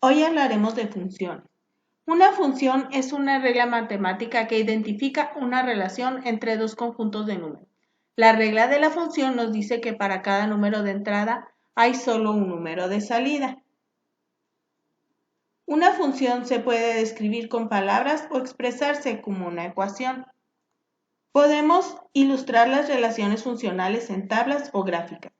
Hoy hablaremos de funciones. Una función es una regla matemática que identifica una relación entre dos conjuntos de números. La regla de la función nos dice que para cada número de entrada hay solo un número de salida. Una función se puede describir con palabras o expresarse como una ecuación. Podemos ilustrar las relaciones funcionales en tablas o gráficas.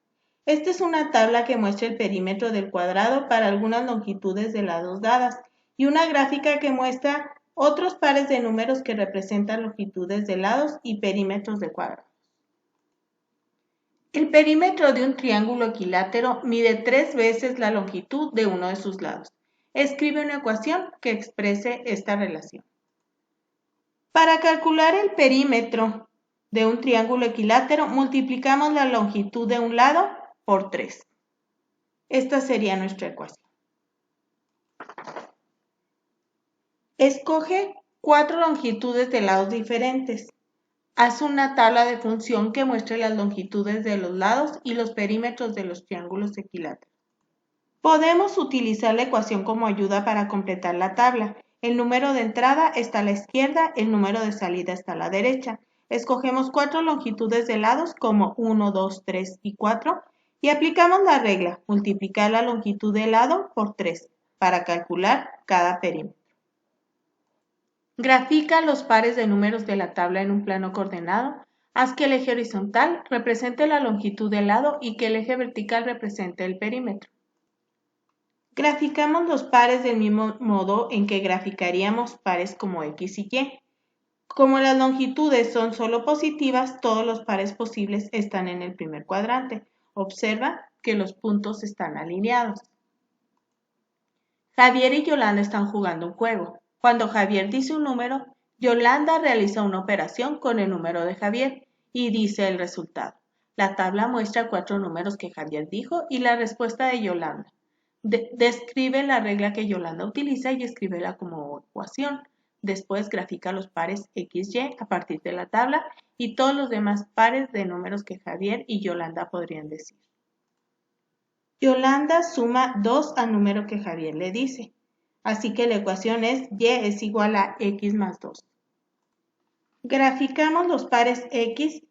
Esta es una tabla que muestra el perímetro del cuadrado para algunas longitudes de lados dadas y una gráfica que muestra otros pares de números que representan longitudes de lados y perímetros de cuadrados. El perímetro de un triángulo equilátero mide 3 veces la longitud de uno de sus lados. Escribe una ecuación que exprese esta relación. Para calcular el perímetro de un triángulo equilátero, multiplicamos la longitud de un lado por 3. Esta sería nuestra ecuación. Escoge 4 longitudes de lados diferentes. Haz una tabla de función que muestre las longitudes de los lados y los perímetros de los triángulos equiláteros. Podemos utilizar la ecuación como ayuda para completar la tabla. El número de entrada está a la izquierda, el número de salida está a la derecha. Escogemos 4 longitudes de lados como 1, 2, 3 y 4 y aplicamos la regla, multiplicar la longitud de lado por 3 para calcular cada perímetro. Grafica los pares de números de la tabla en un plano coordenado. Haz que el eje horizontal represente la longitud del lado y que el eje vertical represente el perímetro. Graficamos los pares del mismo modo en que graficaríamos pares como X y Y. Como las longitudes son solo positivas, todos los pares posibles están en el primer cuadrante. Observa que los puntos están alineados. Javier y Yolanda están jugando un juego. Cuando Javier dice un número, Yolanda realiza una operación con el número de Javier y dice el resultado. La tabla muestra 4 números que Javier dijo y la respuesta de Yolanda. Describe la regla que Yolanda utiliza y escríbela como ecuación. Después grafica los pares X, Y a partir de la tabla y todos los demás pares de números que Javier y Yolanda podrían decir. Yolanda suma 2 al número que Javier le dice. Así que la ecuación es Y es igual a X más 2. Graficamos los pares X,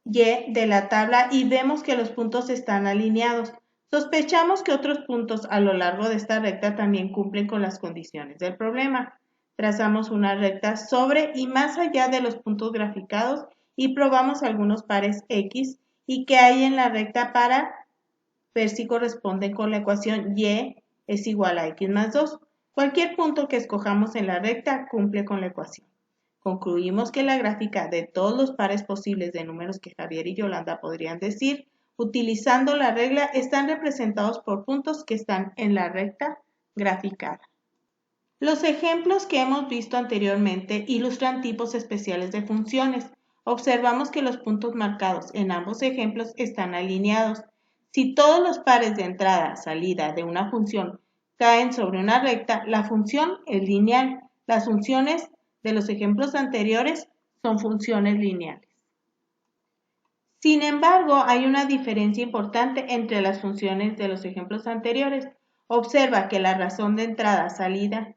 Y de la tabla y vemos que los puntos están alineados. Sospechamos que otros puntos a lo largo de esta recta también cumplen con las condiciones del problema. Trazamos una recta sobre y más allá de los puntos graficados y probamos algunos pares X y que hay en la recta para ver si corresponden con la ecuación Y es igual a X más 2. Cualquier punto que escojamos en la recta cumple con la ecuación. Concluimos que la gráfica de todos los pares posibles de números que Javier y Yolanda podrían decir, utilizando la regla, están representados por puntos que están en la recta graficada. Los ejemplos que hemos visto anteriormente ilustran tipos especiales de funciones. Observamos que los puntos marcados en ambos ejemplos están alineados. Si todos los pares de entrada-salida de una función caen sobre una recta, la función es lineal. Las funciones de los ejemplos anteriores son funciones lineales. Sin embargo, hay una diferencia importante entre las funciones de los ejemplos anteriores. Observa que la razón de entrada-salida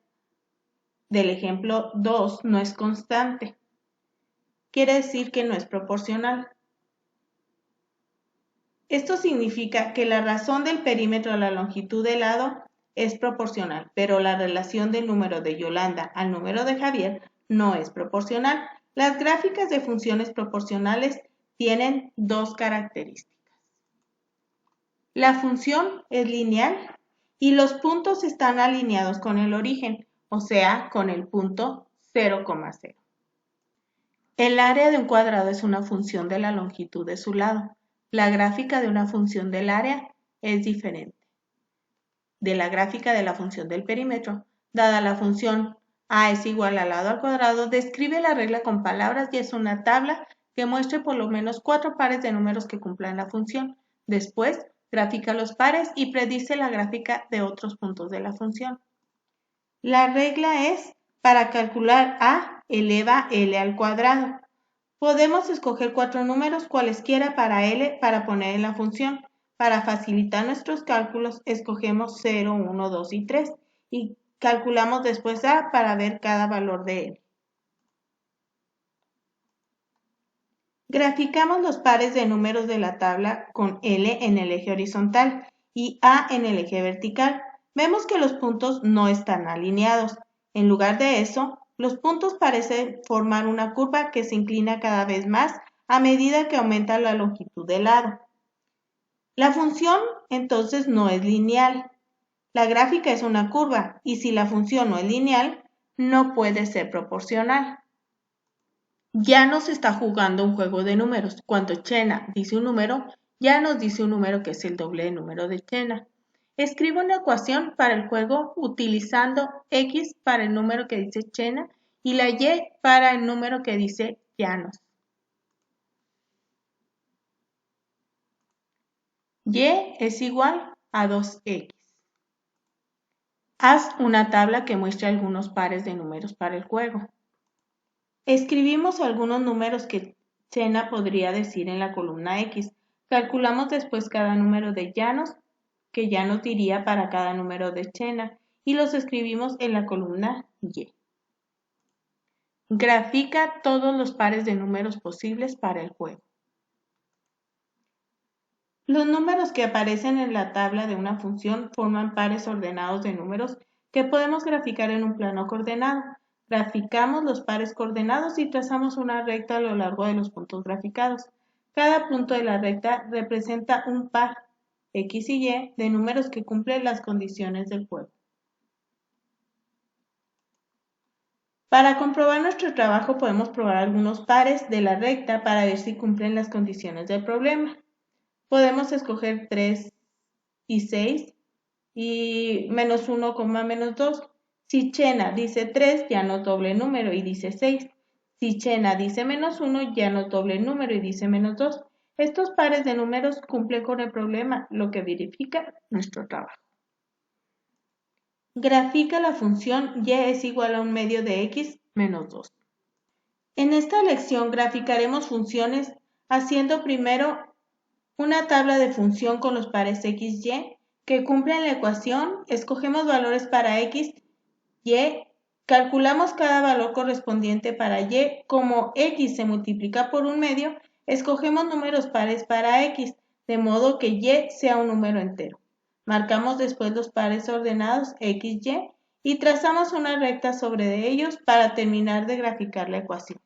del ejemplo 2 no es constante. Quiere decir que no es proporcional. Esto significa que la razón del perímetro a la longitud del lado es proporcional, pero la relación del número de Yolanda al número de Javier no es proporcional. Las gráficas de funciones proporcionales tienen dos características. La función es lineal y los puntos están alineados con el origen, o sea, con el punto 0,0. El área de un cuadrado es una función de la longitud de su lado. La gráfica de una función del área es diferente de la gráfica de la función del perímetro. Dada la función a es igual al lado al cuadrado, describe la regla con palabras y es una tabla que muestre por lo menos 4 pares de números que cumplan la función. Después, grafica los pares y predice la gráfica de otros puntos de la función. La regla es para calcular a eleva L al cuadrado. Podemos escoger 4 números cualesquiera para L para poner en la función. Para facilitar nuestros cálculos, escogemos 0, 1, 2 y 3 y calculamos después A para ver cada valor de L. Graficamos los pares de números de la tabla con L en el eje horizontal y A en el eje vertical. Vemos que los puntos no están alineados. En lugar de eso, los puntos parecen formar una curva que se inclina cada vez más a medida que aumenta la longitud del lado. La función entonces no es lineal. La gráfica es una curva y si la función no es lineal, no puede ser proporcional. Ya nos está jugando un juego de números. Cuando Chena dice un número, ya nos dice un número que es el doble del número de Chena. Escribo una ecuación para el juego utilizando X para el número que dice Chena y la Y para el número que dice Llanos. Y es igual a 2X. Haz una tabla que muestre algunos pares de números para el juego. Escribimos algunos números que Chena podría decir en la columna X. Calculamos después cada número de Llanos, que Llanos diría para cada número de Chena, y los escribimos en la columna Y. Grafica todos los pares de números posibles para el juego. Los números que aparecen en la tabla de una función forman pares ordenados de números que podemos graficar en un plano coordenado. Graficamos los pares coordenados y trazamos una recta a lo largo de los puntos graficados. Cada punto de la recta representa un par, X y Y, de números que cumplen las condiciones del juego. Para comprobar nuestro trabajo podemos probar algunos pares de la recta para ver si cumplen las condiciones del problema. Podemos escoger 3 y 6 y menos 1, menos 2. Si Chena dice 3, ya no doble número y dice 6. Si Chena dice menos 1, ya no doble número y dice menos 2. Estos pares de números cumplen con el problema, lo que verifica nuestro trabajo. Grafica la función y es igual a un medio de x menos 2. En esta lección graficaremos funciones haciendo primero una tabla de función con los pares x, y que cumplen la ecuación, escogemos valores para x, y, calculamos cada valor correspondiente para y, como x se multiplica por un medio, escogemos números pares para x, de modo que y sea un número entero. Marcamos después los pares ordenados x, y trazamos una recta sobre ellos para terminar de graficar la ecuación.